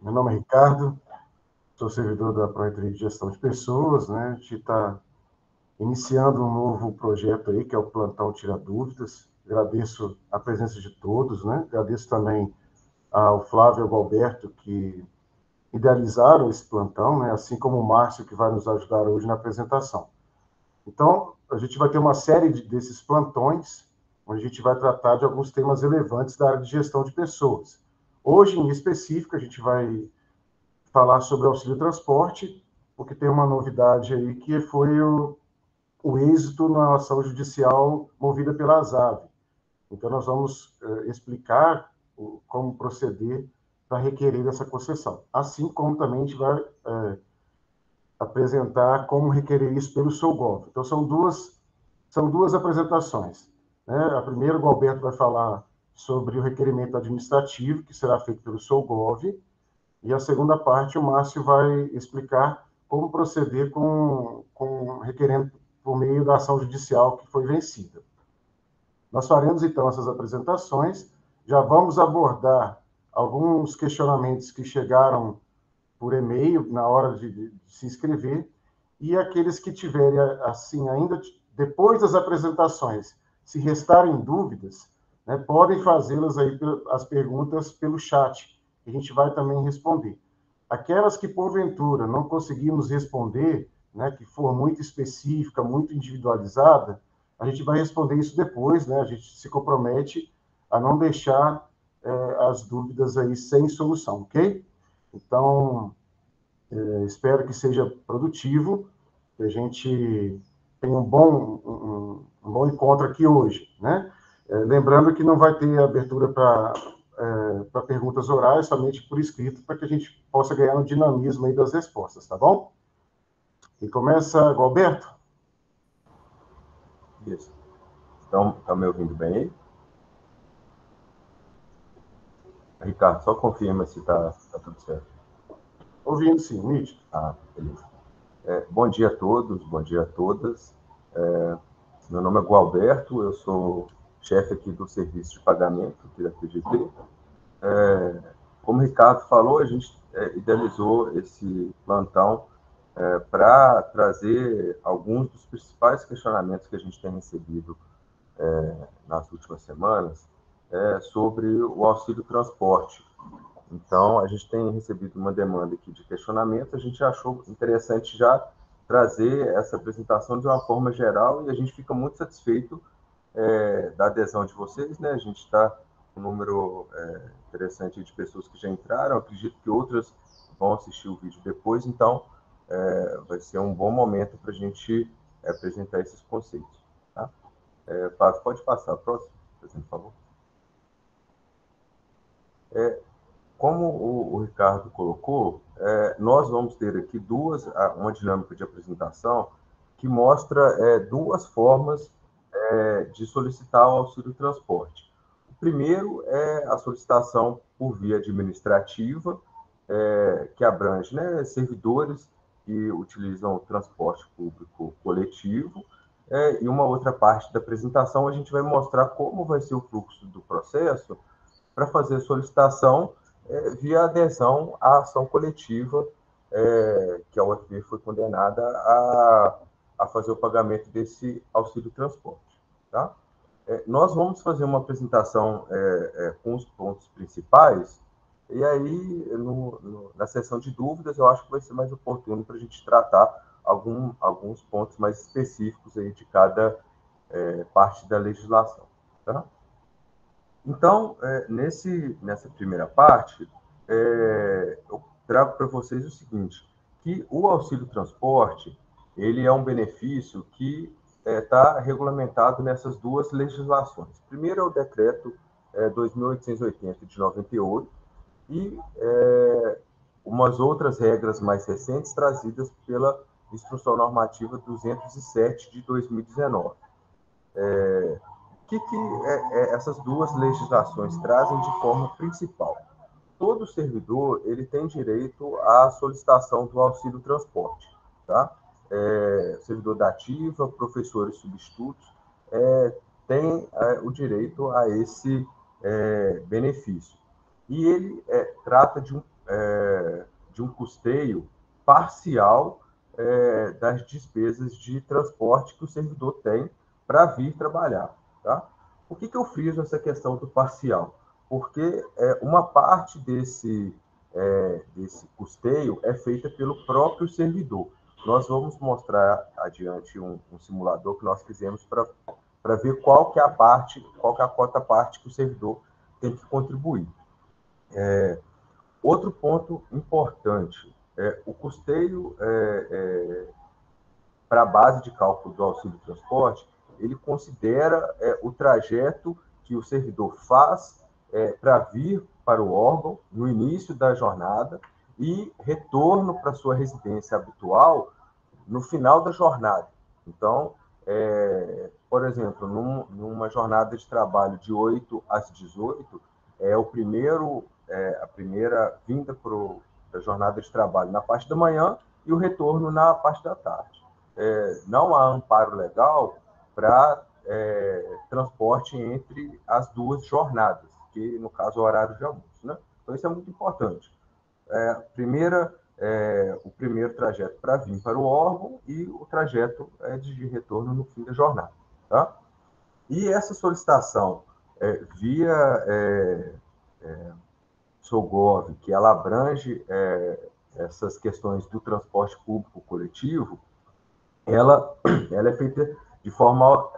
Meu nome é Ricardo, sou servidor da Proreitoria de Gestão de Pessoas, né? A gente está iniciando um novo projeto aí, que é o Plantão Tira Dúvidas. Agradeço a presença de todos, né? Agradeço também ao Flávio e ao Alberto, que idealizaram esse plantão, né? Assim como o Márcio, que vai nos ajudar hoje na apresentação. Então, a gente vai ter uma série desses plantões, onde a gente vai tratar de alguns temas relevantes da área de gestão de pessoas. Hoje, em específico, a gente vai falar sobre auxílio transporte, porque tem uma novidade aí que foi o êxito na ação judicial movida pela ASAV. Então, nós vamos explicar como proceder para requerer essa concessão. Assim como também a gente vai apresentar como requerer isso pelo SOGOV. Então, são duas apresentações. Né? A primeira, o Alberto vai falar sobre o requerimento administrativo, que será feito pelo SOGOV, e a segunda parte, o Márcio vai explicar como proceder com requerendo por meio da ação judicial que foi vencida. Nós faremos, então, essas apresentações, já vamos abordar alguns questionamentos que chegaram por e-mail na hora de se inscrever, e aqueles que tiverem, assim, ainda depois das apresentações, se restarem dúvidas, né, podem fazê-las aí, as perguntas pelo chat, que a gente vai também responder. Aquelas que, porventura, não conseguimos responder, né, que for muito específica, muito individualizada, a gente vai responder isso depois, né, a gente se compromete a não deixar as dúvidas aí sem solução, ok? Então, espero que seja produtivo, que a gente tenha um bom encontro aqui hoje, né? Lembrando que não vai ter abertura para perguntas orais, somente por escrito, para que a gente possa ganhar um dinamismo aí das respostas, tá bom? E começa, Alberto? Isso. Então, está me ouvindo bem aí? Ricardo, só confirma se está tudo certo. Ouvindo, sim, nítido. Beleza. Bom dia a todos, bom dia a todas. Meu nome é Gualberto, eu sou chefe aqui do serviço de pagamento aqui da PGP. Como o Ricardo falou, a gente idealizou esse plantão para trazer alguns dos principais questionamentos que a gente tem recebido nas últimas semanas sobre o auxílio transporte. Então, a gente tem recebido uma demanda aqui de questionamento, a gente achou interessante já trazer essa apresentação de uma forma geral e a gente fica muito satisfeito da adesão de vocês, né? A gente está com um número interessante de pessoas que já entraram, acredito que outras vão assistir o vídeo depois, então vai ser um bom momento para a gente apresentar esses conceitos. Tá? Pode passar a próxima, por favor. Como o Ricardo colocou, nós vamos ter aqui uma dinâmica de apresentação que mostra duas formas de solicitar o auxílio transporte. O primeiro é a solicitação por via administrativa, que abrange, né, servidores que utilizam o transporte público coletivo, e uma outra parte da apresentação a gente vai mostrar como vai ser o fluxo do processo para fazer a solicitação via adesão à ação coletiva, que a UFV foi condenada a fazer o pagamento desse auxílio transporte. Tá? Nós vamos fazer uma apresentação com os pontos principais, e aí, na sessão de dúvidas, eu acho que vai ser mais oportuno para a gente tratar alguns pontos mais específicos aí de cada parte da legislação. Tá? Então, nessa primeira parte, eu trago para vocês o seguinte, que o auxílio transporte, ele é um benefício que está regulamentado nessas duas legislações. Primeiro é o decreto 2.880 de 98 e umas outras regras mais recentes trazidas pela Instrução Normativa 207 de 2019. O que essas duas legislações trazem de forma principal? Todo servidor ele tem direito à solicitação do auxílio transporte, tá? Servidor da ativa, professores substitutos, tem o direito a esse benefício. E ele trata de um de um custeio parcial das despesas de transporte que o servidor tem para vir trabalhar. Tá? Por que eu friso essa questão do parcial? Porque uma parte desse custeio é feita pelo próprio servidor. Nós vamos mostrar adiante um simulador que nós fizemos para ver qual que é a cota parte que o servidor tem que contribuir. Outro ponto importante, o custeio para a base de cálculo do auxílio transporte, ele considera o trajeto que o servidor faz para vir para o órgão no início da jornada e retorno para sua residência habitual no final da jornada. Então, por exemplo, numa jornada de trabalho de 8 às 18, a primeira vinda da jornada de trabalho na parte da manhã e o retorno na parte da tarde. Não há amparo legal para transporte entre as duas jornadas, que no caso é o horário de almoço. Né? Então, isso é muito importante. O primeiro trajeto para vir para o órgão e o trajeto de retorno no fim da jornada. Tá? E essa solicitação via SOGOV, que ela abrange essas questões do transporte público coletivo, ela é feita de forma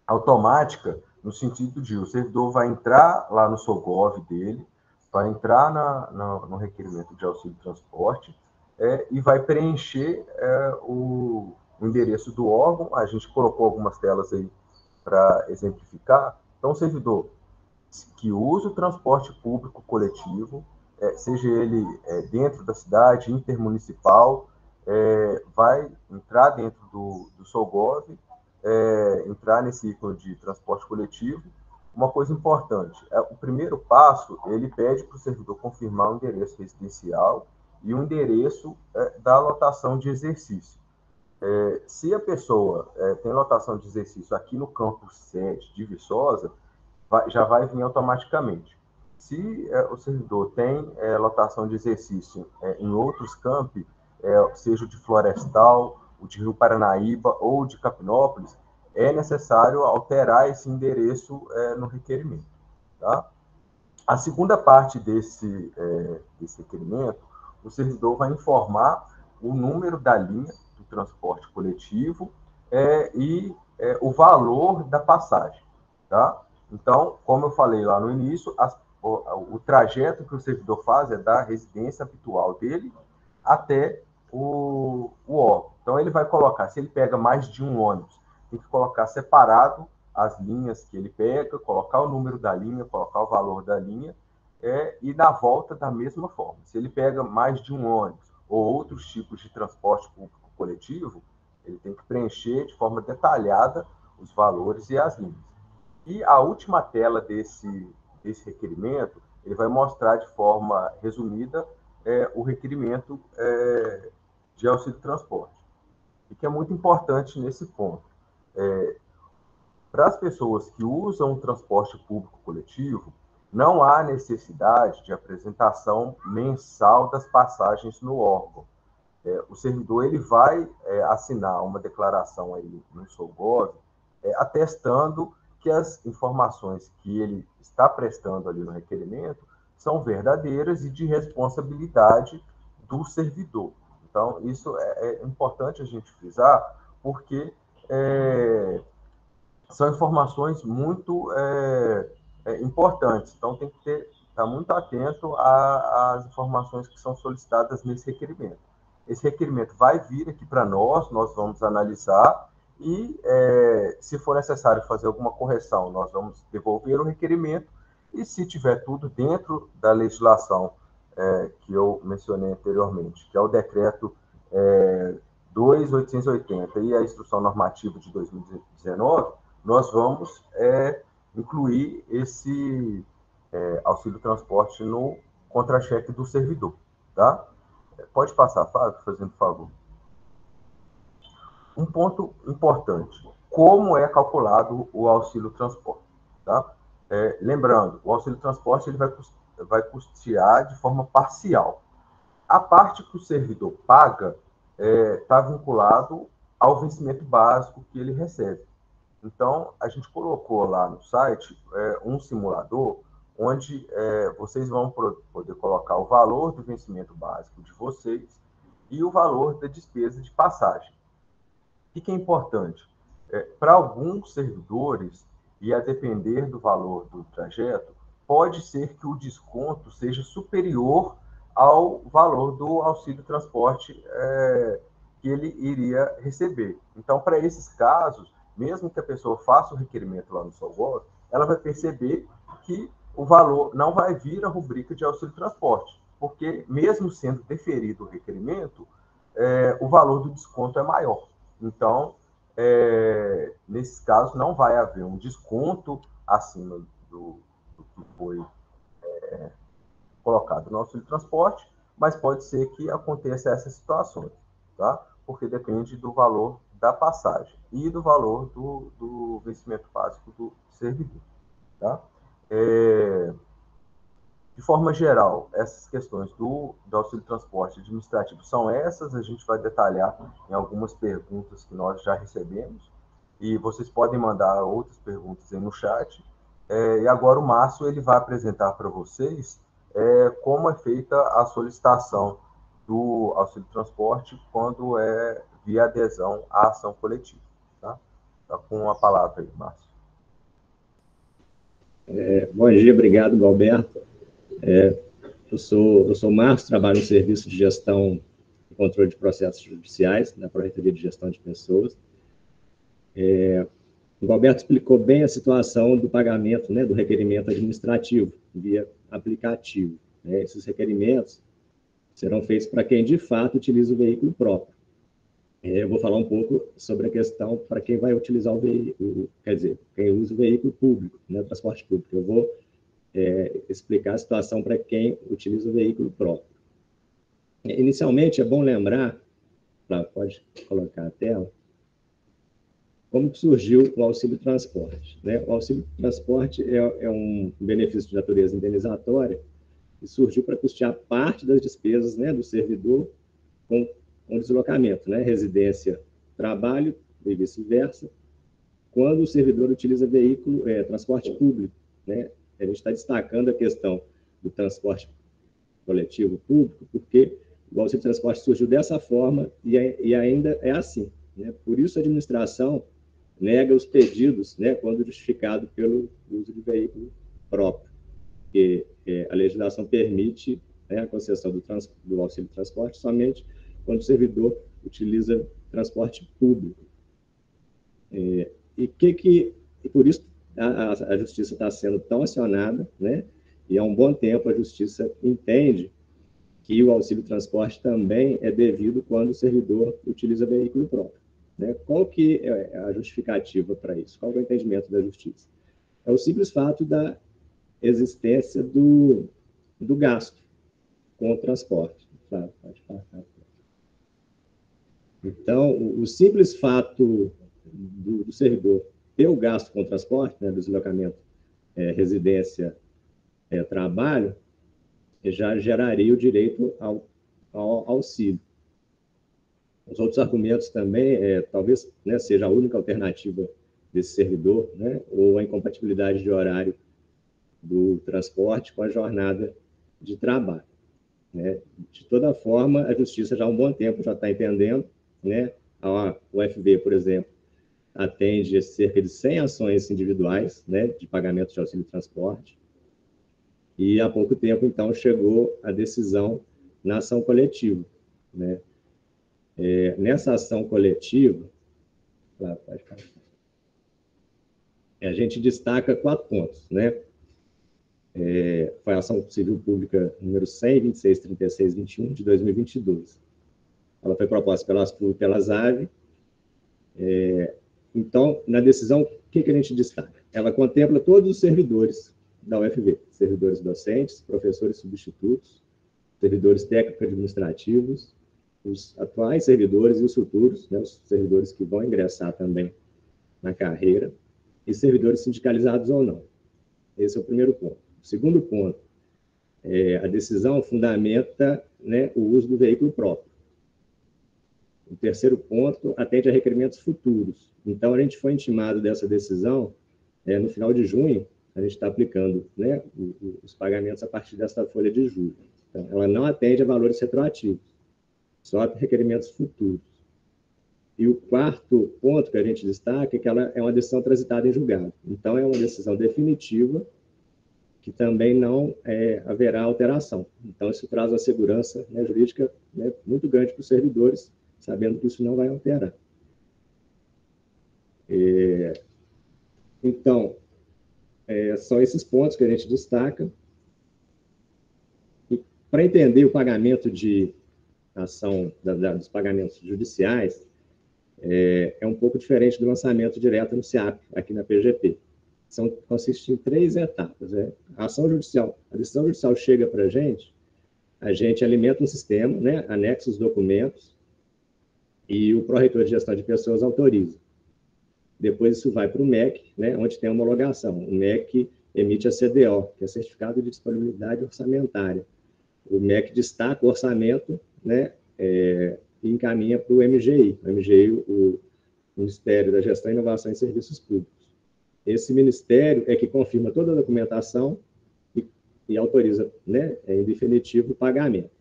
automática, no sentido de o servidor vai entrar lá no SOGOV dele, vai entrar no requerimento de auxílio transporte e vai preencher o endereço do órgão. A gente colocou algumas telas aí para exemplificar. Então, o servidor que usa o transporte público coletivo, seja ele dentro da cidade, intermunicipal, vai entrar dentro do SOGOV, entrar nesse ícone de transporte coletivo. Uma coisa importante, o primeiro passo, ele pede para o servidor confirmar o endereço residencial e o endereço da lotação de exercício. Se a pessoa tem lotação de exercício aqui no campus 7 de Viçosa, já vai vir automaticamente. Se o servidor tem lotação de exercício em outros campi, seja o de Florestal, o de Rio Paranaíba ou de Capinópolis, é necessário alterar esse endereço no requerimento. Tá? A segunda parte desse requerimento, o servidor vai informar o número da linha do transporte coletivo e o valor da passagem. Tá? Então, como eu falei lá no início, o trajeto que o servidor faz é da residência habitual dele até o órgão. Então, ele vai colocar, se ele pega mais de um ônibus, tem que colocar separado as linhas que ele pega, colocar o número da linha, colocar o valor da linha, e na volta da mesma forma. Se ele pega mais de um ônibus ou outros tipos de transporte público coletivo, ele tem que preencher de forma detalhada os valores e as linhas. E a última tela desse requerimento, ele vai mostrar de forma resumida o requerimento de auxílio transporte. E que é muito importante nesse ponto. Para as pessoas que usam o transporte público coletivo, não há necessidade de apresentação mensal das passagens no órgão. O servidor ele vai assinar uma declaração aí no SOGOV, atestando que as informações que ele está prestando ali no requerimento são verdadeiras e de responsabilidade do servidor. Então, isso é importante a gente frisar, porque são informações muito importantes. Então, tem que estar muito atento às informações que são solicitadas nesse requerimento. Esse requerimento vai vir aqui para nós vamos analisar e, se for necessário fazer alguma correção, nós vamos devolver o requerimento e, se tiver tudo dentro da legislação que eu mencionei anteriormente, que é o decreto 2.880 e a instrução normativa de 2019, nós vamos incluir esse auxílio transporte no contra-cheque do servidor. Tá? Pode passar, Fábio, fazendo favor. Um ponto importante, como é calculado o auxílio transporte? Tá? Lembrando, o auxílio transporte ele vai vai custear de forma parcial. A parte que o servidor paga está vinculado ao vencimento básico que ele recebe. Então, a gente colocou lá no site um simulador onde vocês vão poder colocar o valor do vencimento básico de vocês e o valor da despesa de passagem. O que é importante? Para alguns servidores, e a depender do valor do trajeto, pode ser que o desconto seja superior ao valor do auxílio transporte que ele iria receber. Então, para esses casos, mesmo que a pessoa faça o requerimento lá no Solgov, ela vai perceber que o valor não vai vir a rubrica de auxílio transporte, porque mesmo sendo deferido o requerimento, o valor do desconto é maior. Então, nesses casos, não vai haver um desconto acima do que foi colocado no auxílio transporte, mas pode ser que aconteça essas situações, tá? Porque depende do valor da passagem e do valor do vencimento básico do servidor, tá? De forma geral, essas questões do auxílio transporte administrativo são essas, a gente vai detalhar em algumas perguntas que nós já recebemos, e vocês podem mandar outras perguntas aí no chat. E agora o Márcio ele vai apresentar para vocês como é feita a solicitação do auxílio transporte quando é via adesão à ação coletiva. Tá? Tá com a palavra aí, Márcio. Bom dia, obrigado, Galberto. Eu sou Márcio, trabalho no Serviço de Gestão e Controle de Processos Judiciais, na Proreitoria de Gestão de Pessoas. O Galberto explicou bem a situação do pagamento, né, do requerimento administrativo via aplicativo. Né? Esses requerimentos serão feitos para quem, de fato, utiliza o veículo próprio. Eu vou falar um pouco sobre a questão para quem vai utilizar o veículo, quer dizer, quem usa o veículo público, né, o transporte público. Eu vou explicar a situação para quem utiliza o veículo próprio. Inicialmente, é bom lembrar, pode colocar a tela, como surgiu o auxílio transporte. Né? O auxílio transporte é um benefício de natureza indenizatória que surgiu para custear parte das despesas, né, do servidor com deslocamento, né, residência, trabalho e vice-versa, quando o servidor utiliza veículo, transporte público. Né? A gente está destacando a questão do transporte coletivo público, porque o auxílio transporte surgiu dessa forma e ainda é assim. Né? Por isso, a administração nega os pedidos, né, quando justificado pelo uso de veículo próprio, porque a legislação permite, né, a concessão do auxílio transporte somente quando o servidor utiliza transporte público. E por isso a Justiça está sendo tão acionada, né, e há um bom tempo a Justiça entende que o auxílio transporte também é devido quando o servidor utiliza veículo próprio. Né? Qual que é a justificativa para isso? Qual é o entendimento da Justiça? É o simples fato da existência do gasto com o transporte. Claro, pode passar. Então, o simples fato do servidor ter o gasto com o transporte, né, do deslocamento, residência, trabalho, já geraria o direito ao auxílio. Os outros argumentos também, talvez, né, seja a única alternativa desse servidor, né, ou a incompatibilidade de horário do transporte com a jornada de trabalho. Né? De toda forma, a Justiça já há um bom tempo já está entendendo, né? A UFV, por exemplo, atende cerca de 100 ações individuais, né, de pagamento de auxílio transporte, e há pouco tempo, então, chegou a decisão na ação coletiva. Né? Nessa ação coletiva, a gente destaca 4 pontos. Né? Foi a ação civil pública número 100, 26, 36, 21, de 2022. Ela foi proposta pela ASPU e pela ASAV. Então, na decisão, o que a gente destaca? Ela contempla todos os servidores da UFV, servidores docentes, professores substitutos, servidores técnico-administrativos, os atuais servidores e os futuros, né, os servidores que vão ingressar também na carreira, e servidores sindicalizados ou não. Esse é o primeiro ponto. O segundo ponto, a decisão fundamenta, né, o uso do veículo próprio. O terceiro ponto atende a requerimentos futuros. Então, a gente foi intimado dessa decisão no final de junho. A gente está aplicando, né, os pagamentos a partir dessa folha de julho. Então, ela não atende a valores retroativos, só a requerimentos futuros. E o quarto ponto que a gente destaca é que ela é uma decisão transitada em julgado. Então, é uma decisão definitiva que também não haverá alteração. Então, isso traz uma segurança, né, jurídica, né, muito grande para os servidores, sabendo que isso não vai alterar. Então, são esses pontos que a gente destaca. E para entender o pagamento de ação, dos pagamentos judiciais, é um pouco diferente do lançamento direto no SIAP, aqui na PGP. Consiste em 3 etapas. A ação judicial, a decisão judicial chega para a gente alimenta um sistema, né, anexa os documentos, e o pró-reitor de gestão de pessoas autoriza. Depois isso vai para o MEC, né, onde tem a homologação. O MEC emite a CDO, que é Certificado de Disponibilidade Orçamentária. O MEC destaca o orçamento, né, e encaminha para o MGI. O MGI, o Ministério da Gestão, Inovação e Serviços Públicos. Esse ministério é que confirma toda a documentação e autoriza, né, em definitivo, o pagamento.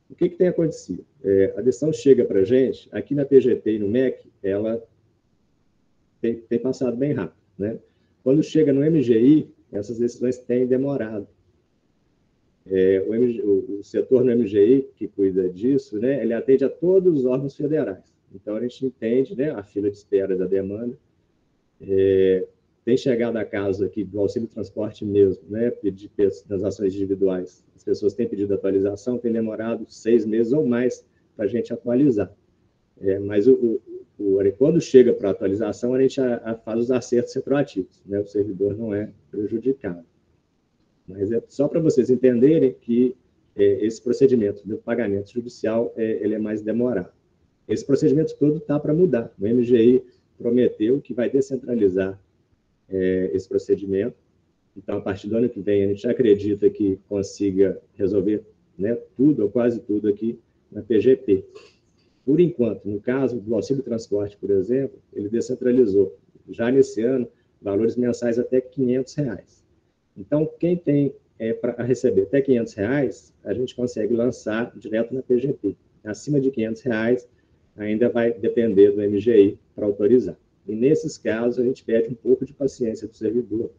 O que tem acontecido? A decisão chega para a gente, aqui na PGP e no MEC, ela tem passado bem rápido, né? Quando chega no MGI, essas decisões têm demorado. O setor no MGI, que cuida disso, né, ele atende a todos os órgãos federais. Então, a gente entende, né, a fila de espera da demanda. Tem chegado a caso aqui do auxílio transporte mesmo, né, das ações individuais. As pessoas têm pedido atualização, tem demorado 6 meses ou mais para a gente atualizar. Mas quando chega para a atualização, a gente faz os acertos retroativos, né, o servidor não é prejudicado. Mas é só para vocês entenderem que esse procedimento do pagamento judicial ele é mais demorado. Esse procedimento todo está para mudar. O MGI prometeu que vai descentralizar esse procedimento. Então, a partir do ano que vem, a gente acredita que consiga resolver, né, tudo, ou quase tudo, aqui na PGP. Por enquanto, no caso do auxílio transporte, por exemplo, ele descentralizou, já nesse ano, valores mensais até R$ 500. Então, quem tem para receber até R$ 500, a gente consegue lançar direto na PGP. Acima de R$ 500, ainda vai depender do MGI para autorizar. E, nesses casos, a gente pede um pouco de paciência do servidor,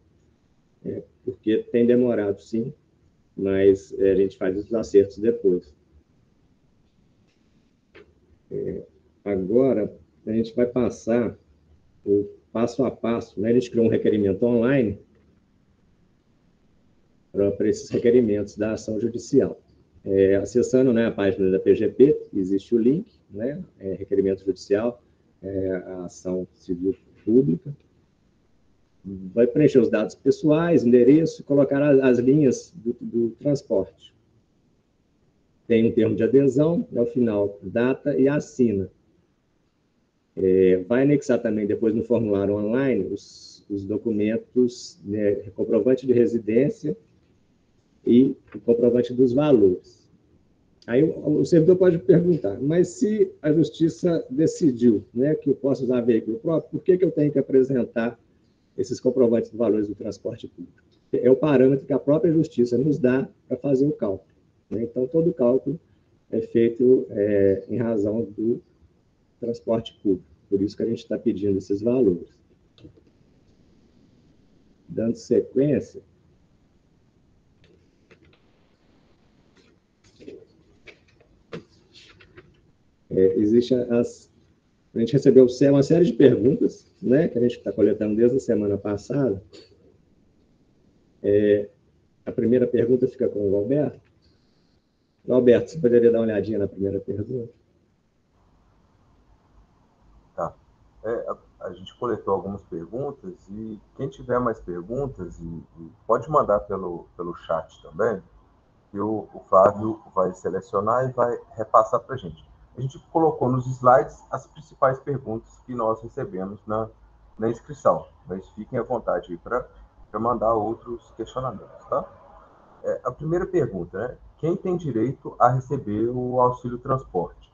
porque tem demorado, sim, mas a gente faz os acertos depois. Agora, a gente vai passar o passo a passo, né? A gente criou um requerimento online para esses requerimentos da ação judicial. Acessando, né, a página da PGP, existe o link, né, requerimento judicial, a ação civil pública, vai preencher os dados pessoais, endereço, e colocar as linhas do transporte. Tem um termo de adesão, ao final, data e assina. Vai anexar também, depois no formulário online, os documentos, né, comprovante de residência e o comprovante dos valores. Aí o servidor pode perguntar, mas se a justiça decidiu, né, que eu posso usar veículo próprio, por que eu tenho que apresentar esses comprovantes de valores do transporte público? É o parâmetro que a própria justiça nos dá para fazer o cálculo, né? Então, todo o cálculo é feito em razão do transporte público. Por isso que a gente está pedindo esses valores. Dando sequência, existe a gente recebeu uma série de perguntas, né, que a gente está coletando desde a semana passada. A primeira pergunta fica com o Alberto. Alberto, você poderia dar uma olhadinha na primeira pergunta? Tá. A gente coletou algumas perguntas e quem tiver mais perguntas pode mandar pelo chat também, que o Flávio vai selecionar e vai repassar para a gente. A gente colocou nos slides as principais perguntas que nós recebemos na inscrição, mas fiquem à vontade para mandar outros questionamentos, tá? A primeira pergunta, né? Quem tem direito a receber o auxílio transporte?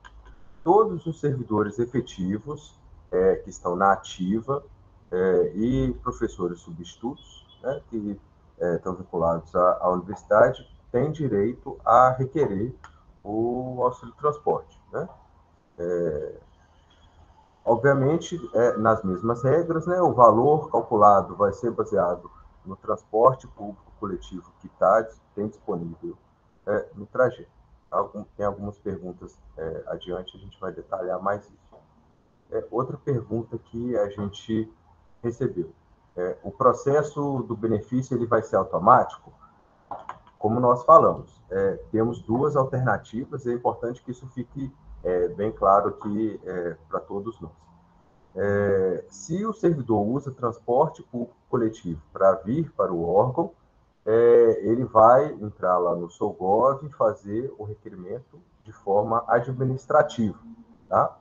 Todos os servidores efetivos que estão na ativa e professores substitutos, né, que estão vinculados à universidade, têm direito a requerer o auxílio transporte, né? Obviamente, nas mesmas regras, né, o valor calculado vai ser baseado no transporte público coletivo que tem disponível no trajeto. Tem algumas perguntas adiante, a gente vai detalhar mais isso. Outra pergunta que a gente recebeu. O processo do benefício ele vai ser automático? Como nós falamos, temos duas alternativas, é importante que isso fique bem claro aqui para todos nós. Se o servidor usa transporte público coletivo para vir para o órgão, ele vai entrar lá no SOGOV e fazer o requerimento de forma administrativa, tá?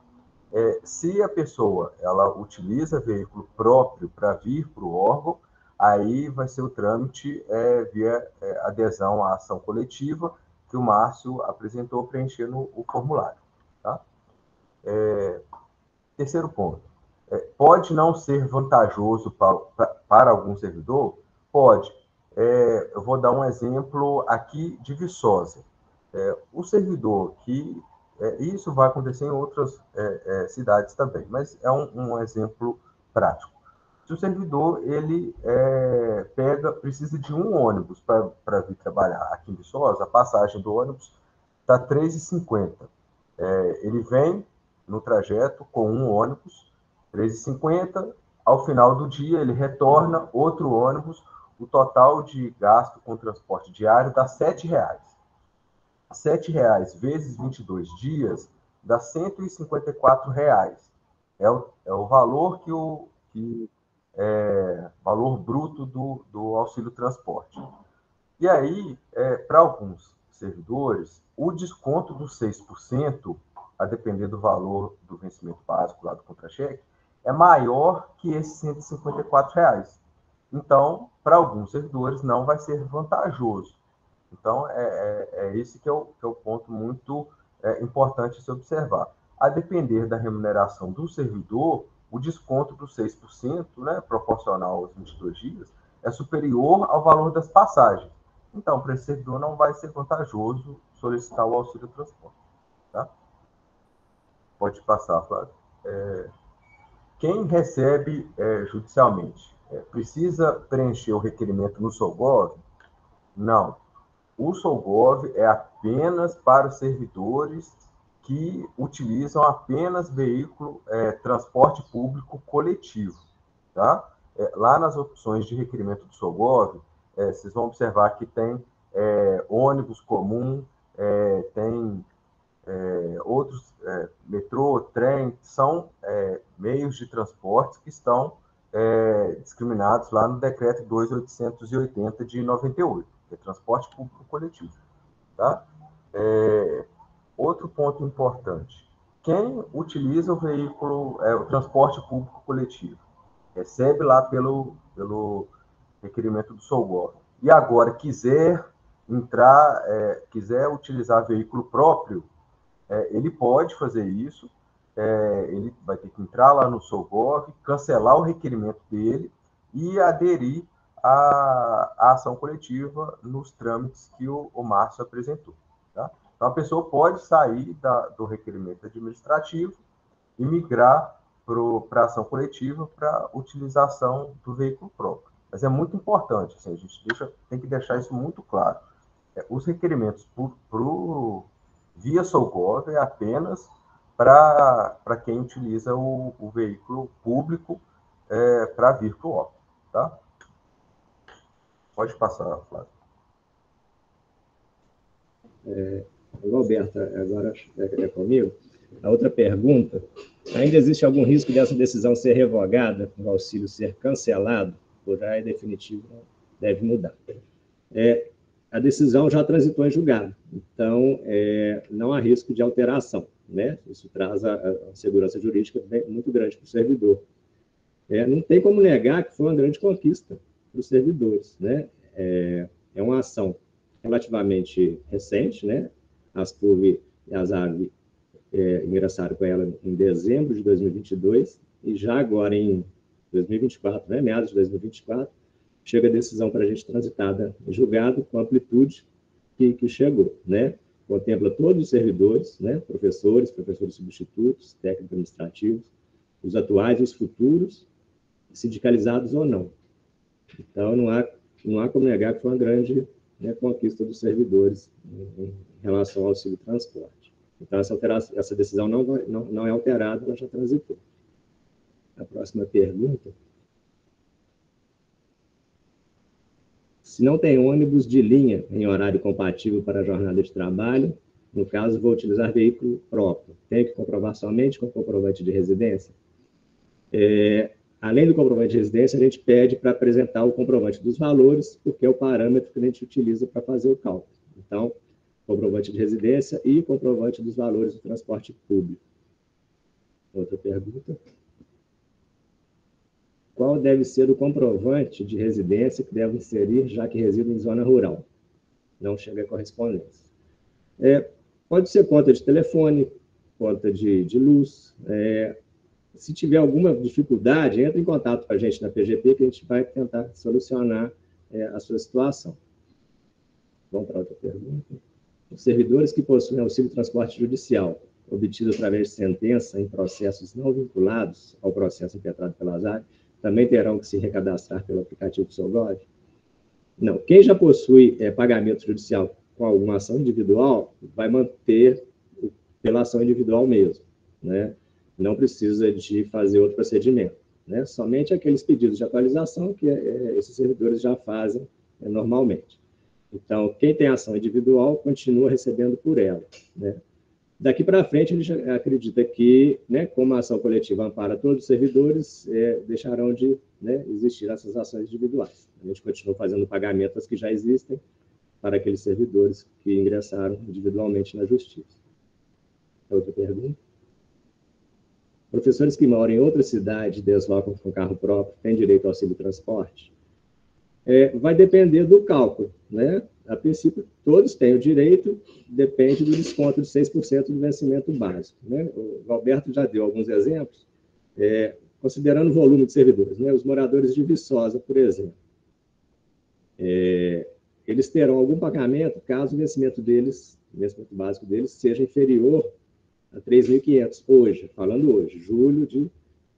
Se a pessoa ela utiliza veículo próprio para vir para o órgão, aí vai ser o trâmite via adesão à ação coletiva que o Márcio apresentou preenchendo o formulário, tá? Terceiro ponto. Pode não ser vantajoso para algum servidor? Pode. Eu vou dar um exemplo aqui de Viçosa. O servidor que... isso vai acontecer em outras cidades também, mas é um exemplo prático. Se o servidor ele precisa de um ônibus para vir trabalhar aqui em Viçosa, a passagem do ônibus está R$ 3,50. Ele vem no trajeto com um ônibus, R$ 3,50. Ao final do dia, ele retorna outro ônibus. O total de gasto com transporte diário dá R$ 7,00. R$ 7,00 vezes 22 dias dá R$ 154,00. É o valor valor bruto do auxílio transporte. E aí, para alguns servidores, o desconto dos 6%, a depender do valor do vencimento básico lá do contra-cheque, é maior que esses R$ 154,00. Então, para alguns servidores, não vai ser vantajoso. Então, esse que é o ponto muito importante se observar. A depender da remuneração do servidor, o desconto dos 6%, né, proporcional aos 22 dias, é superior ao valor das passagens. Então, para esse servidor, não vai ser vantajoso solicitar o auxílio transporte. Tá? Pode passar, Flávio. Quem recebe judicialmente precisa preencher o requerimento no SOGOV? Não. O SOGOV é apenas para os servidores que utilizam apenas veículo transporte público coletivo. Tá? Lá nas opções de requerimento do SOGOV, vocês vão observar que tem ônibus comum, tem outros, metrô, trem, são meios de transporte que estão discriminados lá no decreto 2.880 de 98, que é transporte público coletivo. Tá? Outro ponto importante, quem utiliza o veículo, o transporte público coletivo, recebe lá pelo requerimento do SOGOV, e agora quiser utilizar veículo próprio, ele pode fazer isso, ele vai ter que entrar lá no SOGOV, cancelar o requerimento dele e aderir à ação coletiva nos trâmites que o Márcio apresentou. Tá? Então, a pessoa pode sair do requerimento administrativo e migrar para a ação coletiva para utilização do veículo próprio. Mas é muito importante, assim, a gente tem que deixar isso muito claro. Os requerimentos via SOGOV é apenas para quem utiliza o veículo público para vir para o órgão. Tá? Pode passar, Flávio. Roberta, agora é comigo. A outra pergunta, ainda existe algum risco dessa decisão ser revogada, o auxílio ser cancelado, por aí definitivo deve mudar. A decisão já transitou em julgado, então não há risco de alteração, né? Isso traz a segurança jurídica muito grande para o servidor. Não tem como negar que foi uma grande conquista para os servidores, né? É uma ação relativamente recente, né? A Aspuv e a Asarv ingressaram com ela em dezembro de 2022, e já agora em 2024, né? Meados de 2024, chega a decisão para a gente transitada em julgado com a amplitude que chegou, né? Contempla todos os servidores, né? Professores substitutos, técnicos administrativos, os atuais e os futuros, sindicalizados ou não. Então, não há como negar que foi uma grande, né, conquista dos servidores em relação ao auxílio transporte. Então, essa decisão não é alterada, ela já transitou. A próxima pergunta. Se não tem ônibus de linha em horário compatível para a jornada de trabalho, no caso, vou utilizar veículo próprio. Tenho que comprovar somente com comprovante de residência? Além do comprovante de residência, a gente pede para apresentar o comprovante dos valores, porque é o parâmetro que a gente utiliza para fazer o cálculo. Então, comprovante de residência e comprovante dos valores do transporte público. Outra pergunta. Qual deve ser o comprovante de residência que devo inserir, já que resido em zona rural? Não chega a correspondência. Pode ser conta de telefone, conta de luz. Se tiver alguma dificuldade, entre em contato com a gente na PGP, que a gente vai tentar solucionar a sua situação. Vamos para outra pergunta. Os servidores que possuem auxílio transporte judicial, obtido através de sentença em processos não vinculados ao processo impetrado pela Asarv, também terão que se recadastrar pelo aplicativo SouGov? Não. Quem já possui pagamento judicial com alguma ação individual, vai manter pela ação individual mesmo, né? Não precisa de fazer outro procedimento, né? Somente aqueles pedidos de atualização que esses servidores já fazem normalmente. Então, quem tem ação individual continua recebendo por ela, né? Daqui para frente, a gente acredita que, né, como a ação coletiva ampara todos os servidores, deixarão de, né, existir essas ações individuais. A gente continua fazendo pagamentos que já existem para aqueles servidores que ingressaram individualmente na Justiça. Outra pergunta. Professores que moram em outra cidade e deslocam com carro próprio têm direito ao auxílio transporte? Vai depender do cálculo, né? A princípio, todos têm o direito, depende do desconto de 6% do vencimento básico, né? O Alberto já deu alguns exemplos, considerando o volume de servidores, né? Os moradores de Viçosa, por exemplo, eles terão algum pagamento caso o vencimento básico deles, seja inferior a 3.500 hoje, falando hoje, julho de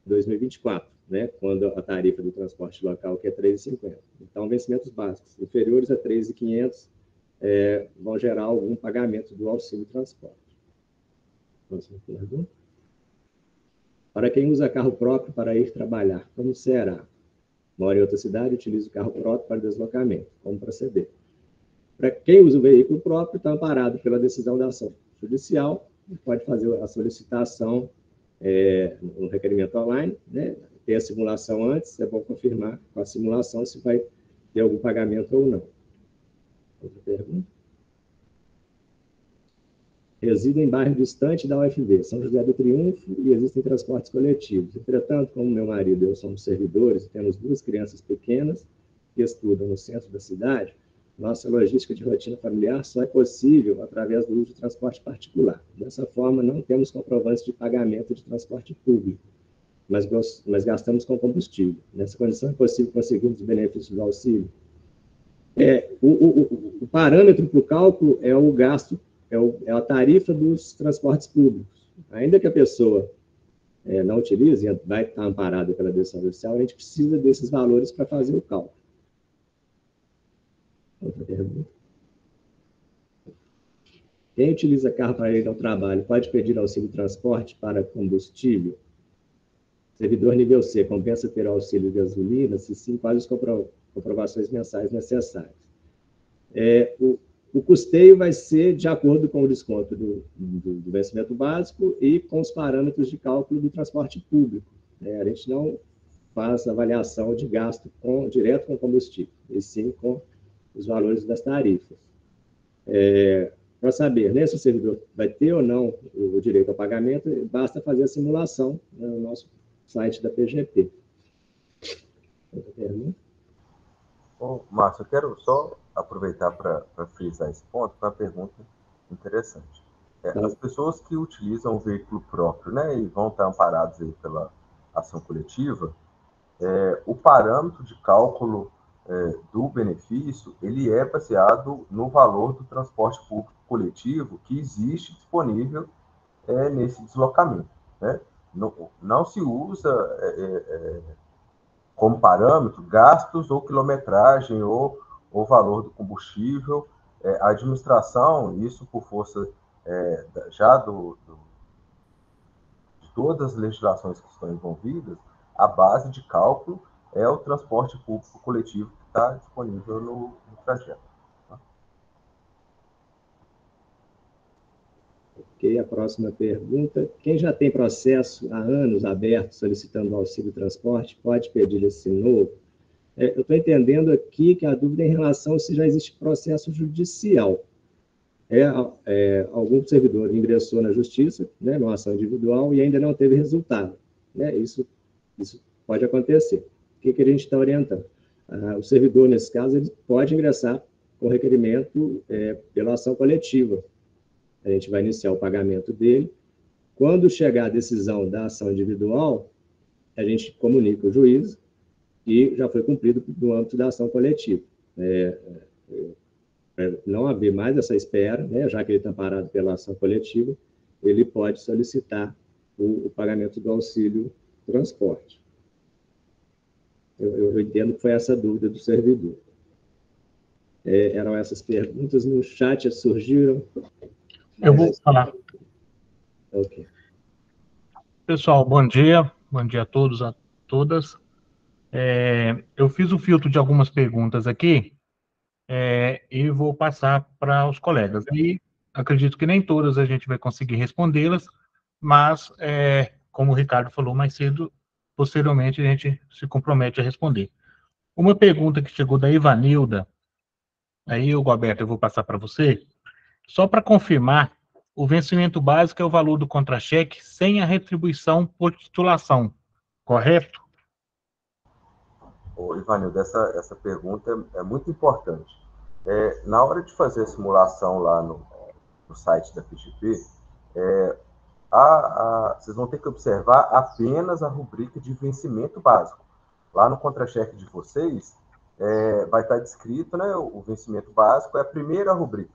2024, né, quando a tarifa do transporte local que é 3,50. Então, vencimentos básicos inferiores a 3.500 vão gerar algum pagamento do auxílio transporte. Próxima pergunta. Para quem usa carro próprio para ir trabalhar, como será? Mora em outra cidade, utiliza o carro próprio para deslocamento. Como proceder? Para quem usa o veículo próprio, está amparado pela decisão da ação judicial, pode fazer a solicitação no requerimento online, né? Ter a simulação antes, é bom confirmar com a simulação se vai ter algum pagamento ou não. Outra pergunta. Resido em bairro distante da UFV, São José do Triunfo, e existem transportes coletivos. Entretanto, como meu marido e eu somos servidores, temos 2 crianças pequenas que estudam no centro da cidade, nossa logística de rotina familiar só é possível através do uso de transporte particular. Dessa forma, não temos comprovantes de pagamento de transporte público, mas gastamos com combustível. Nessa condição, é possível conseguirmos os benefícios do auxílio? O parâmetro para o cálculo é o gasto, é a tarifa dos transportes públicos. Ainda que a pessoa não utilize, vai estar amparada pela decisão judicial, a gente precisa desses valores para fazer o cálculo. Outra pergunta. Quem utiliza carro para ir ao trabalho pode pedir auxílio transporte para combustível? Servidor nível C, compensa ter auxílio de gasolina? Se sim, quais as comprovações mensais necessárias? O custeio vai ser de acordo com o desconto do vencimento básico e com os parâmetros de cálculo do transporte público. A gente não faz avaliação de gasto direto com combustível, e sim com os valores das tarifas. Para saber, né, se o servidor vai ter ou não o direito ao pagamento, basta fazer a simulação no nosso site da PGP. Outra pergunta? Bom, Márcio, eu quero só aproveitar para frisar esse ponto, uma pergunta interessante. As pessoas que utilizam o veículo próprio, né, e vão estar amparadas aí pela ação coletiva, o parâmetro de cálculo do benefício, ele é baseado no valor do transporte público coletivo que existe disponível nesse deslocamento, né? Não se usa como parâmetro gastos ou quilometragem ou valor do combustível. A administração, isso por força já de todas as legislações que estão envolvidas, a base de cálculo é o transporte público coletivo que está disponível no trajeto. Ok, a próxima pergunta. Quem já tem processo há anos aberto solicitando auxílio transporte, pode pedir esse novo? Eu estou entendendo aqui que a dúvida é em relação a se já existe processo judicial. Algum servidor ingressou na justiça, né, numa ação individual, e ainda não teve resultado. Né? Isso pode acontecer. O que a gente está orientando? O servidor, nesse caso, ele pode ingressar com requerimento pela ação coletiva. A gente vai iniciar o pagamento dele. Quando chegar a decisão da ação individual, a gente comunica o juiz e já foi cumprido no âmbito da ação coletiva. Para não haver mais essa espera, né, já que ele está parado pela ação coletiva, ele pode solicitar o pagamento do auxílio transporte. Eu entendo que foi essa dúvida do servidor. Eram essas perguntas no chat, surgiram. Eu vou falar. Ok. Pessoal, bom dia a todos, a todas. Eu fiz o filtro de algumas perguntas aqui e vou passar para os colegas. E acredito que nem todas a gente vai conseguir respondê-las, mas, como o Ricardo falou mais cedo, posteriormente a gente se compromete a responder. Uma pergunta que chegou da Ivanilda, aí, Gualberto, eu vou passar para você, só para confirmar, o vencimento básico é o valor do contra-cheque sem a retribuição por titulação, correto? Ivanildo, essa pergunta é muito importante. Na hora de fazer a simulação lá no site da PGP, vocês vão ter que observar apenas a rubrica de vencimento básico. Lá no contra-cheque de vocês, vai estar descrito, né, o vencimento básico, é a primeira rubrica.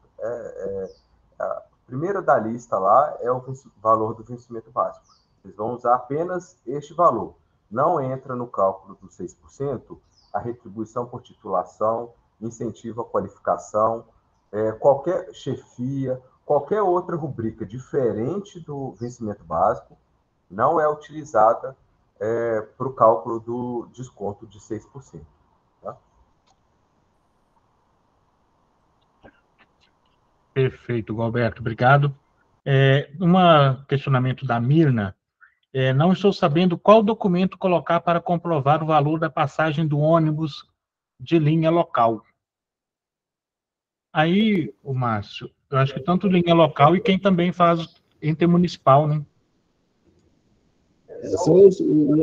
A primeira da lista lá é o valor do vencimento básico. Vocês vão usar apenas este valor. Não entra no cálculo dos 6% a retribuição por titulação, incentivo à qualificação, qualquer chefia, qualquer outra rubrica diferente do vencimento básico não é utilizada para o cálculo do desconto de 6%. Tá? Perfeito, Gualberto, obrigado. Um questionamento da Mirna, não estou sabendo qual documento colocar para comprovar o valor da passagem do ônibus de linha local. Aí, o Márcio, eu acho que tanto linha local e quem também faz intermunicipal, né? São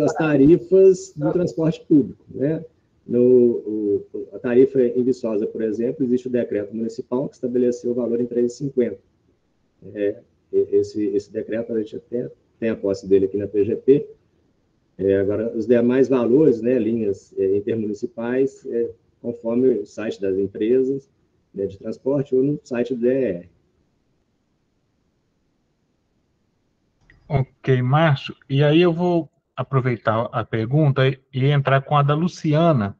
as tarifas do transporte público, né? A tarifa em Viçosa, por exemplo, existe o decreto municipal que estabeleceu o valor em R$ 3,50. Esse decreto, a gente até tem a posse dele aqui na PGP. Agora, os demais valores, né, linhas intermunicipais, conforme o site das empresas, né, de transporte ou no site do DER. Ok, Márcio. E aí eu vou aproveitar a pergunta e entrar com a da Luciana,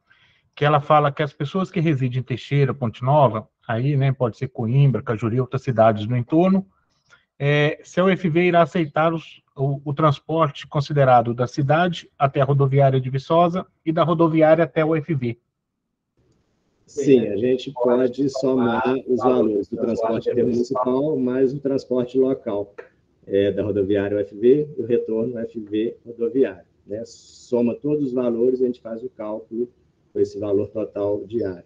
que ela fala que as pessoas que residem em Teixeira, Ponte Nova, aí, né, pode ser Coimbra, Cajuri, outras cidades no entorno, se a UFV irá aceitar o transporte considerado da cidade até a rodoviária de Viçosa e da rodoviária até a UFV. Sim, a gente pode somar os valores do transporte intermunicipal mais o transporte local da rodoviária UFV e o retorno UFV rodoviário. Né? Soma todos os valores e a gente faz o cálculo com esse valor total diário.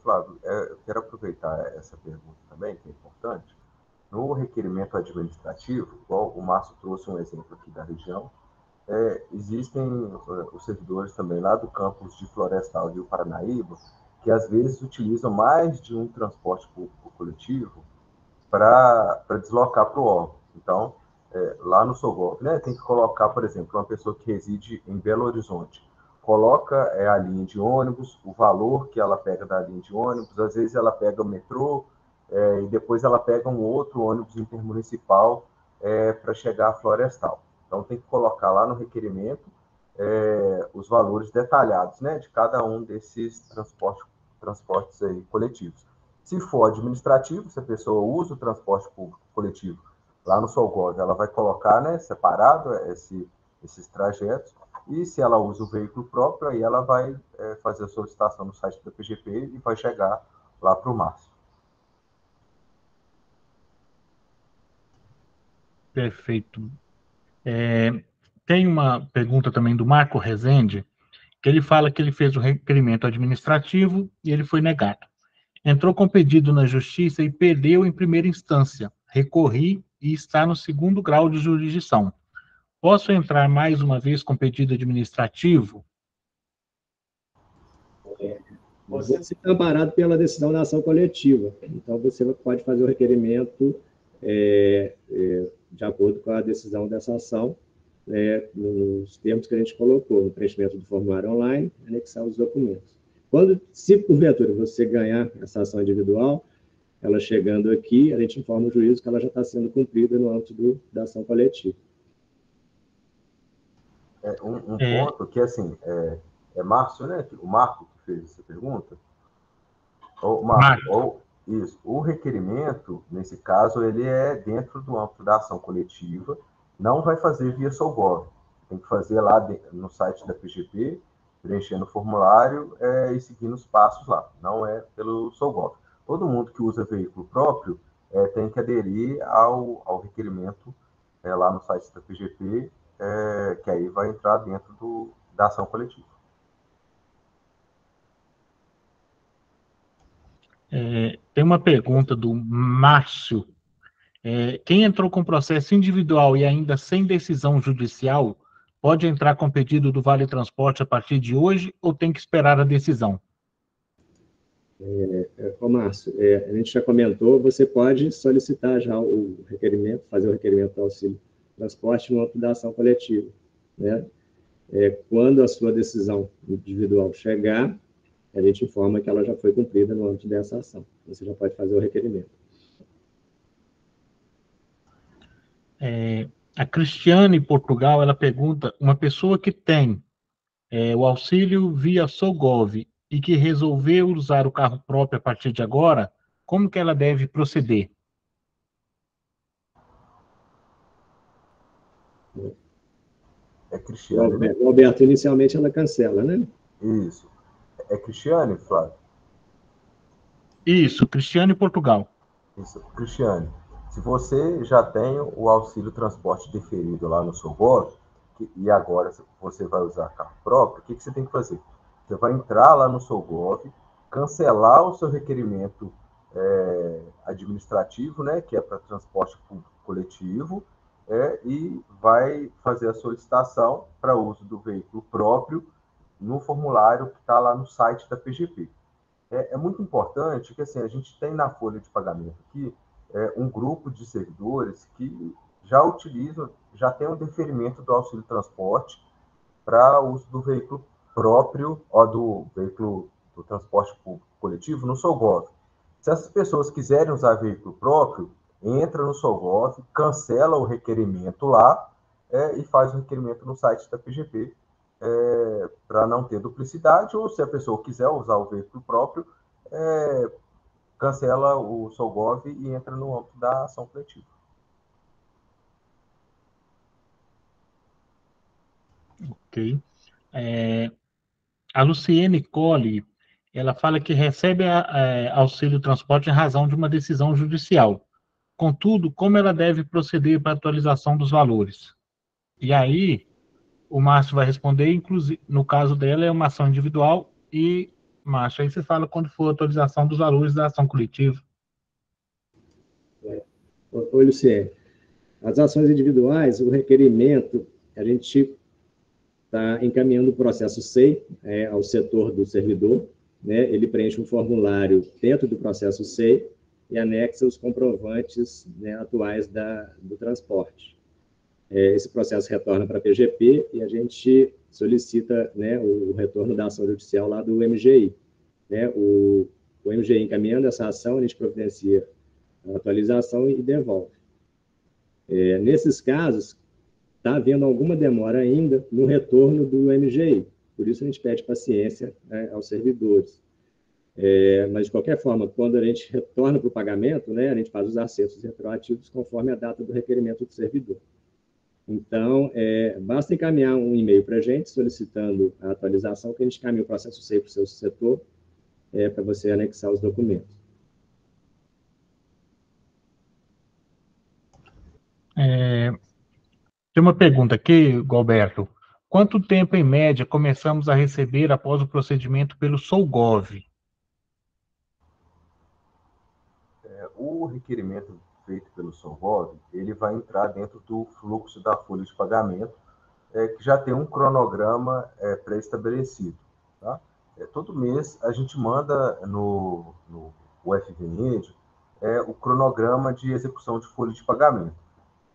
Flávio, eu quero aproveitar essa pergunta também, que é importante. No requerimento administrativo, igual o Márcio trouxe um exemplo aqui da região, existem os servidores também lá do campus de Florestal Rio Paranaíba, que às vezes utilizam mais de um transporte público coletivo para deslocar para o órgão. Então, lá no Sogov, né, tem que colocar, por exemplo, uma pessoa que reside em Belo Horizonte, coloca a linha de ônibus, o valor que ela pega da linha de ônibus, às vezes ela pega o metrô, e depois ela pega um outro ônibus intermunicipal para chegar à Florestal. Então, tem que colocar lá no requerimento os valores detalhados, né, de cada um desses transportes aí coletivos. Se for administrativo, se a pessoa usa o transporte público coletivo lá no Solgov, ela vai colocar, né, separado esses trajetos, e se ela usa o veículo próprio, aí ela vai fazer a solicitação no site da PGP e vai chegar lá para o Márcio. Perfeito. Tem uma pergunta também do Marco Rezende, que ele fala que ele fez o requerimento administrativo e ele foi negado. Entrou com pedido na justiça e perdeu em primeira instância. Recorri e está no 2º grau de jurisdição. Posso entrar mais uma vez com pedido administrativo? Você está amparado pela decisão da ação coletiva. Então, você pode fazer o requerimento de acordo com a decisão dessa ação, nos termos que a gente colocou, no preenchimento do formulário online, anexar os documentos. Se porventura você ganhar essa ação individual, ela chegando aqui, a gente informa o juízo que ela já está sendo cumprida no âmbito da ação coletiva. Um ponto que, assim, Márcio, né? O Marco que fez essa pergunta. Isso. O requerimento, nesse caso, ele é dentro do âmbito da ação coletiva, não vai fazer via Solgov. Tem que fazer lá no site da PGP, preenchendo o formulário e seguindo os passos lá. Não é pelo Solgov. Todo mundo que usa veículo próprio tem que aderir ao requerimento lá no site da PGP, que aí vai entrar dentro da ação coletiva. Tem uma pergunta do Márcio. Quem entrou com processo individual e ainda sem decisão judicial, pode entrar com pedido do Vale Transporte a partir de hoje ou tem que esperar a decisão? Márcio, a gente já comentou, você pode solicitar já o requerimento, fazer o requerimento do auxílio transporte no âmbito da ação coletiva, né? Quando a sua decisão individual chegar, a gente informa que ela já foi cumprida no âmbito dessa ação. Você já pode fazer o requerimento. A Cristiane Portugal, ela pergunta, uma pessoa que tem o auxílio via Solgov e que resolveu usar o carro próprio a partir de agora, como que ela deve proceder? Cristiane, né? Roberto, inicialmente ela cancela, né? Isso. Cristiane, Flávio? Isso, Cristiane Portugal. Isso, Cristiane. Se você já tem o auxílio transporte deferido lá no Solgov, e agora você vai usar carro próprio, o que você tem que fazer? Você vai entrar lá no Solgov, cancelar o seu requerimento administrativo, né, que é para transporte público coletivo, e vai fazer a solicitação para uso do veículo próprio no formulário que está lá no site da PGP. É muito importante que, assim, a gente tem na folha de pagamento aqui um grupo de servidores que já utilizam, já tem um deferimento do auxílio transporte para uso do veículo próprio, ou do veículo do transporte público coletivo no Solgov. Se essas pessoas quiserem usar veículo próprio, entra no Solgov, cancela o requerimento lá e faz o requerimento no site da PGP, para não ter duplicidade, ou se a pessoa quiser usar o veículo próprio, cancela o Solgov e entra no âmbito da ação coletiva. Ok. A Luciene Colli, ela fala que recebe auxílio transporte em razão de uma decisão judicial. Contudo, como ela deve proceder para a atualização dos valores? E aí, o Márcio vai responder, inclusive, no caso dela, é uma ação individual, e, Márcio, aí você fala quando for a atualização dos valores da ação coletiva. Oi, Luciene. As ações individuais, o requerimento, a gente está encaminhando o processo SEI ao setor do servidor, né, ele preenche um formulário dentro do processo SEI e anexa os comprovantes, né, atuais do transporte. Esse processo retorna para a PGP e a gente solicita, né, o retorno da ação judicial lá do MGI. Né, o MGI encaminhando essa ação, a gente providencia a atualização e devolve. Nesses casos, está havendo alguma demora ainda no retorno do MGI, por isso a gente pede paciência, né, aos servidores. Mas, de qualquer forma, quando a gente retorna para o pagamento, né, a gente faz os acertos retroativos conforme a data do requerimento do servidor. Então, basta encaminhar um e-mail para a gente solicitando a atualização, que a gente encaminha o processo SEI para o seu setor, para você anexar os documentos. Tem uma pergunta aqui, Galberto. Quanto tempo, em média, começamos a receber após o procedimento pelo SOLGOV? O requerimento feito pelo SOLGOV, ele vai entrar dentro do fluxo da folha de pagamento, que já tem um cronograma pré-estabelecido. Tá? Todo mês a gente manda no UFVNet o cronograma de execução de folha de pagamento.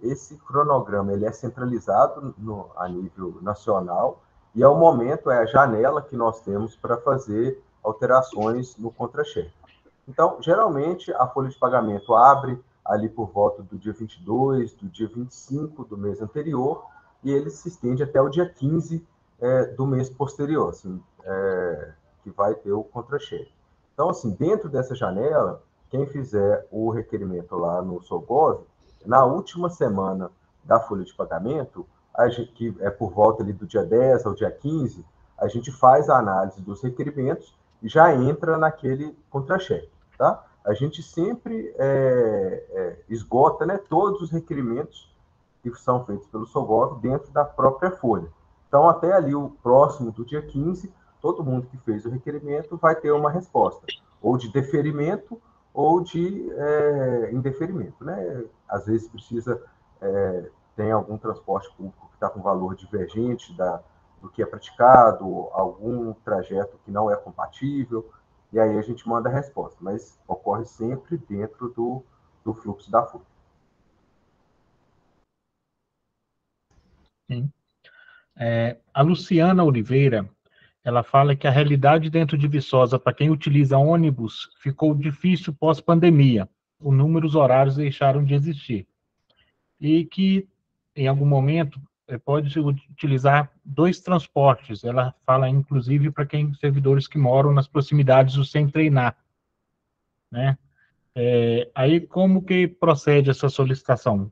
Esse cronograma ele é centralizado a nível nacional e, ao momento, é a janela que nós temos para fazer alterações no contra-cheque. Então, geralmente, a folha de pagamento abre ali por volta do dia 22, do dia 25 do mês anterior, e ele se estende até o dia 15 do mês posterior, assim, que vai ter o contra-cheque. Então, assim, dentro dessa janela, quem fizer o requerimento lá no SOLGOV, na última semana da folha de pagamento, que é por volta ali do dia 10 ao dia 15, a gente faz a análise dos requerimentos e já entra naquele contra-cheque. Tá? A gente sempre esgota, né, todos os requerimentos que são feitos pelo SOLGOV dentro da própria folha. Então, até ali o próximo do dia 15, todo mundo que fez o requerimento vai ter uma resposta, ou de deferimento ou de indeferimento. Né? Às vezes tem algum transporte público que está com valor divergente do que é praticado, algum trajeto que não é compatível, e aí a gente manda a resposta, mas ocorre sempre dentro do fluxo da folha. Sim. A Luciana Oliveira, ela fala que a realidade dentro de Viçosa, para quem utiliza ônibus, ficou difícil pós-pandemia. Os números horários deixaram de existir. E que, em algum momento, pode utilizar 2 transportes. Ela fala, inclusive, para servidores que moram nas proximidades do Sem Treinar. Né? Aí, como que procede essa solicitação?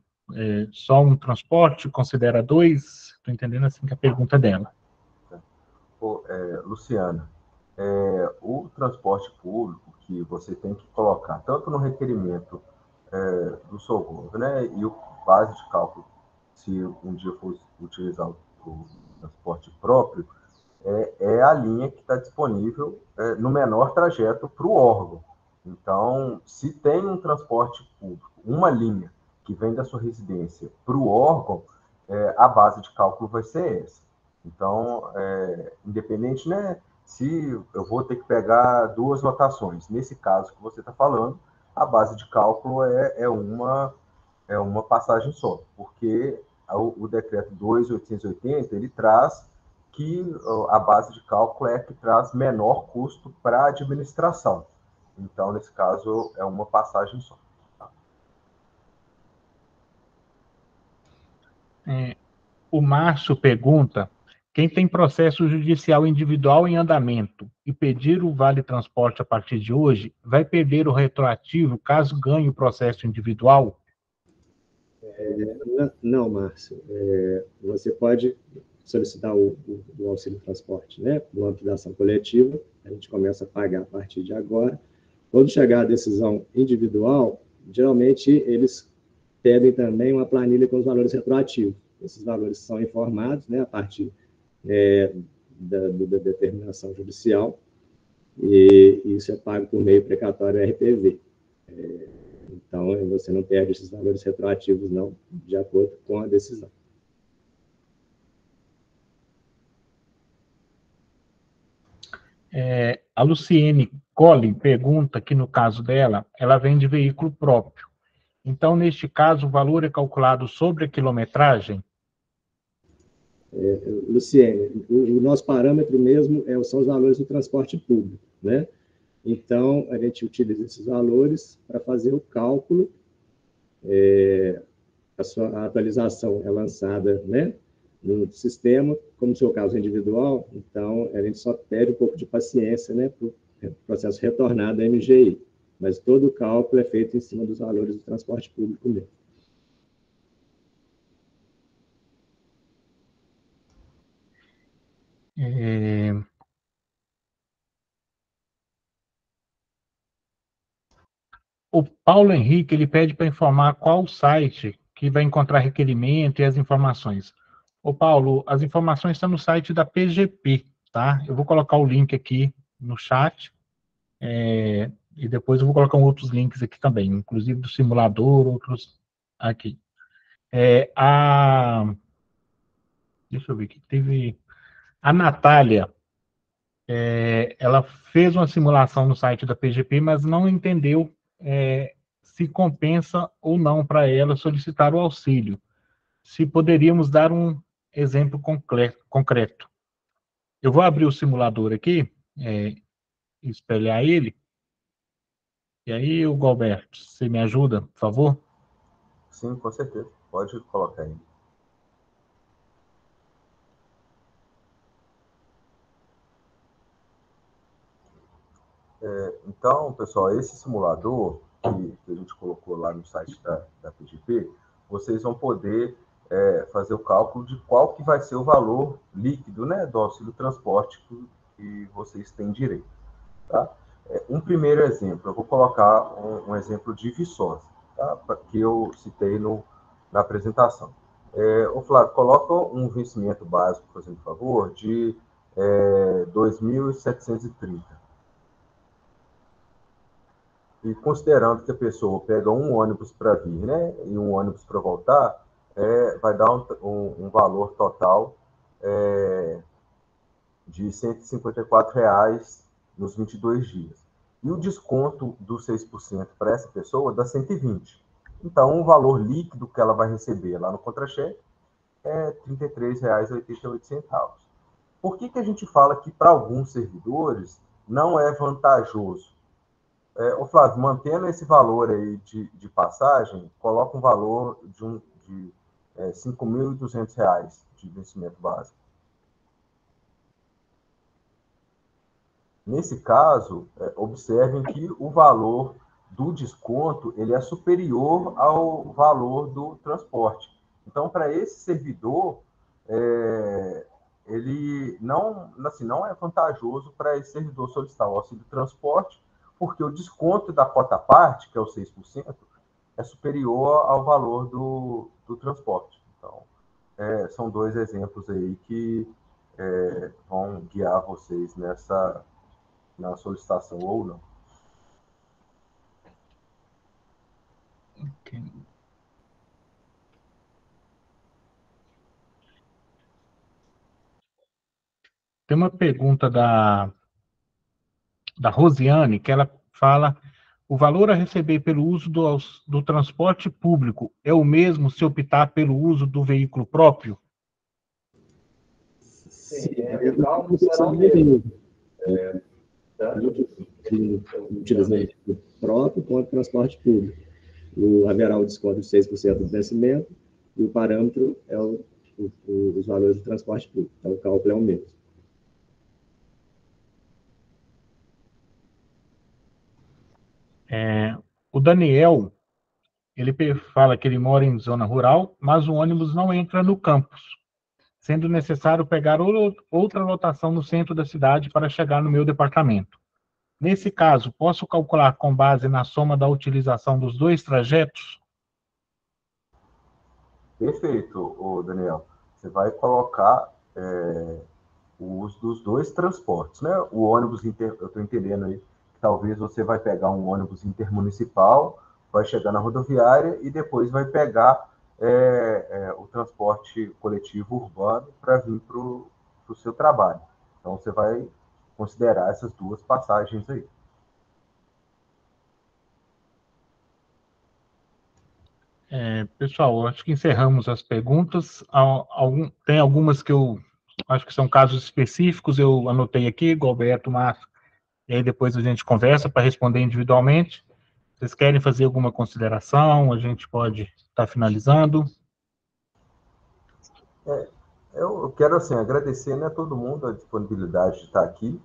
Só um transporte? Considera 2? Estou entendendo assim que a pergunta dela. Luciana, o transporte público que você tem que colocar, tanto no requerimento do SOLGOV, né, e o base de cálculo, se um dia for utilizar o transporte próprio, é a linha que está disponível no menor trajeto para o órgão. Então, se tem um transporte público, uma linha que vem da sua residência para o órgão, a base de cálculo vai ser essa. Então, independente, né, se eu vou ter que pegar 2 lotações, nesse caso que você está falando, a base de cálculo é uma passagem só, porque o decreto 2.880, ele traz que a base de cálculo é a que traz menor custo para a administração. Então, nesse caso, é uma passagem só. O Márcio pergunta: quem tem processo judicial individual em andamento e pedir o Vale Transporte a partir de hoje, vai perder o retroativo caso ganhe o processo individual? Não, Márcio. Você pode solicitar o auxílio transporte, né, no âmbito da ação coletiva, a gente começa a pagar a partir de agora. Quando chegar a decisão individual, geralmente eles pedem também uma planilha com os valores retroativos. Esses valores são informados, né, a partir da determinação judicial, e isso é pago por meio precatório RPV. Então, você não perde esses valores retroativos, não, de acordo com a decisão. A Luciene Colli pergunta que, no caso dela, ela vende veículo próprio. Então, neste caso, o valor é calculado sobre a quilometragem? Luciene, o nosso parâmetro mesmo são os valores do transporte público, né? Então, a gente utiliza esses valores para fazer o cálculo. A atualização é lançada, né, no sistema, como o seu caso é individual, então a gente só pede um pouco de paciência, né, para o processo retornar da MGI. Mas todo o cálculo é feito em cima dos valores do transporte público mesmo. O Paulo Henrique, ele pede para informar qual site que vai encontrar requerimento e as informações. Ô, Paulo, as informações estão no site da PGP, tá? Eu vou colocar o link aqui no chat, e depois eu vou colocar outros links aqui também, inclusive do simulador, outros aqui. Deixa eu ver aqui, teve... A Natália, ela fez uma simulação no site da PGP, mas não entendeu se compensa ou não para ela solicitar o auxílio. Se poderíamos dar um exemplo concreto. Eu vou abrir o simulador aqui, espelhar ele, e aí, o Galberto, você me ajuda, por favor? Sim, com certeza. Pode colocar aí. Então, pessoal, esse simulador que a gente colocou lá no site da PGP, vocês vão poder fazer o cálculo de qual que vai ser o valor líquido, né, do auxílio transporte que vocês têm direito. Tá? Um primeiro exemplo, eu vou colocar um exemplo de Viçosa, tá? Que eu citei na apresentação. Ô Flávio, coloca um vencimento básico, fazendo favor, de 2.730. E considerando que a pessoa pega um ônibus para vir, né, e um ônibus para voltar, vai dar um valor total de R$ 154 nos 22 dias. E o desconto dos 6% para essa pessoa dá 120. Então, o valor líquido que ela vai receber lá no contra-cheque é R$ 33,88. Por que a gente fala que para alguns servidores não é vantajoso? Ô Flávio, mantendo esse valor aí de passagem, coloca um valor de R$ 5.200 de vencimento básico. Nesse caso, observem que o valor do desconto ele é superior ao valor do transporte. Então, para esse servidor, ele não é vantajoso para esse servidor solicitar o auxílio transporte, porque o desconto da cota parte, que é o 6%, é superior ao valor do transporte. Então, são dois exemplos aí que vão guiar vocês na solicitação ou não. Okay. Tem uma pergunta da Rosiane, que ela fala: o valor a receber pelo uso do transporte público é o mesmo se optar pelo uso do veículo próprio? Sim, o cálculo será o mesmo. Utilizando o próprio quanto transporte público. Haverá o desconto de 6% do vencimento, e o parâmetro é os valores do transporte público. Então, o cálculo é o mesmo. O Daniel, ele fala que ele mora em zona rural, mas o ônibus não entra no campus, sendo necessário pegar outra lotação no centro da cidade para chegar no meu departamento. Nesse caso, posso calcular com base na soma da utilização dos dois trajetos? Perfeito, Daniel. Você vai colocar o uso dos dois transportes, né? O ônibus, eu estou entendendo aí, que talvez você vai pegar um ônibus intermunicipal, vai chegar na rodoviária e depois vai pegar o transporte coletivo urbano para vir para o seu trabalho. Então, você vai considerar essas duas passagens aí. Pessoal, acho que encerramos as perguntas. Tem algumas que eu acho que são casos específicos, eu anotei aqui, Galberto, Márcio, e aí depois a gente conversa para responder individualmente. Vocês querem fazer alguma consideração? A gente pode estar finalizando. Eu quero, assim, agradecer, né, a todo mundo a disponibilidade de estar aqui.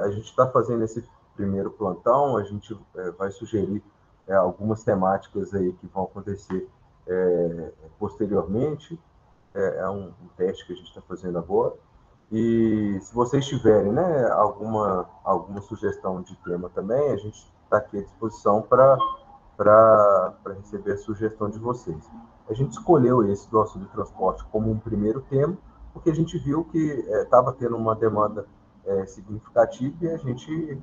A gente está fazendo esse primeiro plantão, a gente vai sugerir algumas temáticas aí que vão acontecer posteriormente. É um teste que a gente está fazendo agora. E se vocês tiverem, né, alguma sugestão de tema também, a gente está aqui à disposição para receber a sugestão de vocês. A gente escolheu esse do auxílio transporte como um primeiro tema, porque a gente viu que estava tendo uma demanda significativa e a gente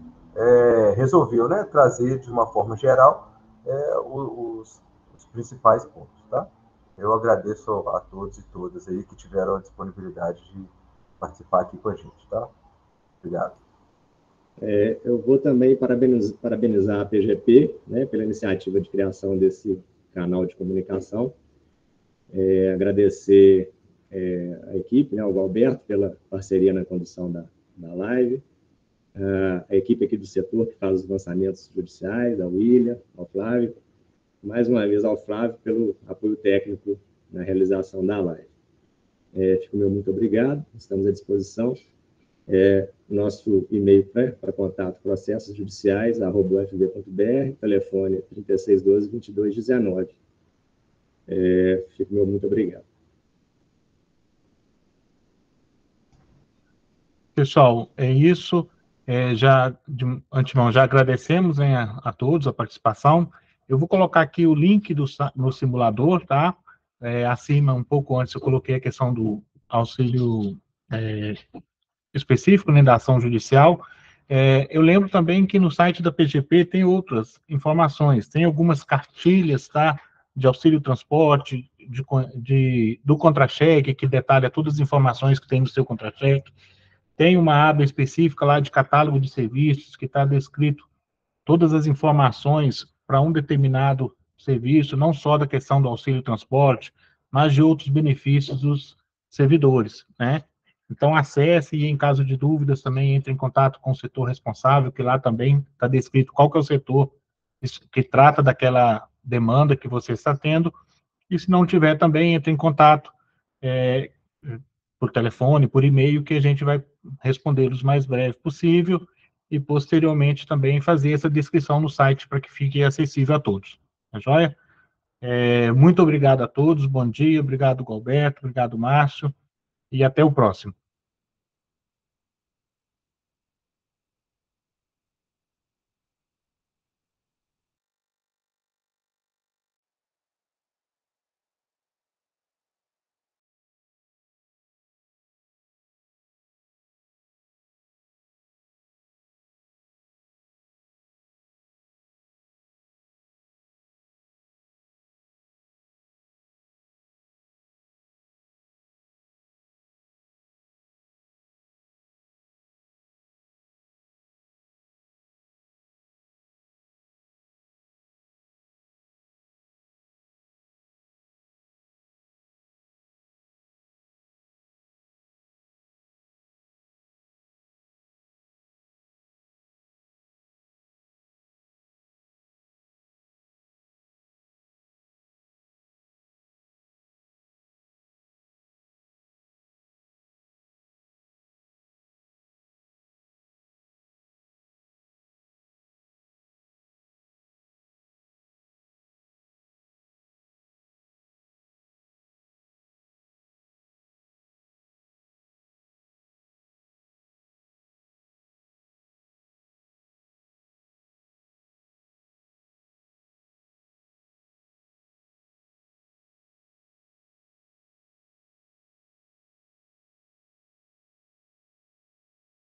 resolveu, né, trazer de uma forma geral os principais pontos, tá? Eu agradeço a todos e todas aí que tiveram a disponibilidade de participar aqui com a gente, tá? Obrigado. Eu vou também parabenizar a PGP, né, pela iniciativa de criação desse canal de comunicação. Agradecer a equipe, né, o Alberto, pela parceria na condução da live, a equipe aqui do setor que faz os lançamentos judiciais, a William, ao Flávio, mais uma vez ao Flávio pelo apoio técnico na realização da live. Fico meu muito obrigado, estamos à disposição. Nosso e-mail para contato, processosjudiciais@ufv.br, telefone 3612-2219. Fico meu muito obrigado. Pessoal, é isso. Já de antemão, já agradecemos, hein, a todos a participação. Eu vou colocar aqui o link no simulador, tá? Acima, um pouco antes, eu coloquei a questão do auxílio específico, né, da ação judicial. Eu lembro também que no site da PGP tem outras informações, tem algumas cartilhas, tá? De auxílio transporte, do contra-cheque, que detalha todas as informações que tem no seu contra-cheque. Tem uma aba específica lá de catálogo de serviços, que está descrito todas as informações para um determinado serviço, não só da questão do auxílio transporte, mas de outros benefícios dos servidores, né? Então, acesse e, em caso de dúvidas, também entre em contato com o setor responsável, que lá também está descrito qual que é o setor que trata daquela demanda que você está tendo, e se não tiver também, entre em contato por telefone, por e-mail, que a gente vai responder o mais breve possível e, posteriormente, também fazer essa descrição no site para que fique acessível a todos. Tá joia? Muito obrigado a todos, bom dia, obrigado, Galberto, obrigado, Márcio, e até o próximo.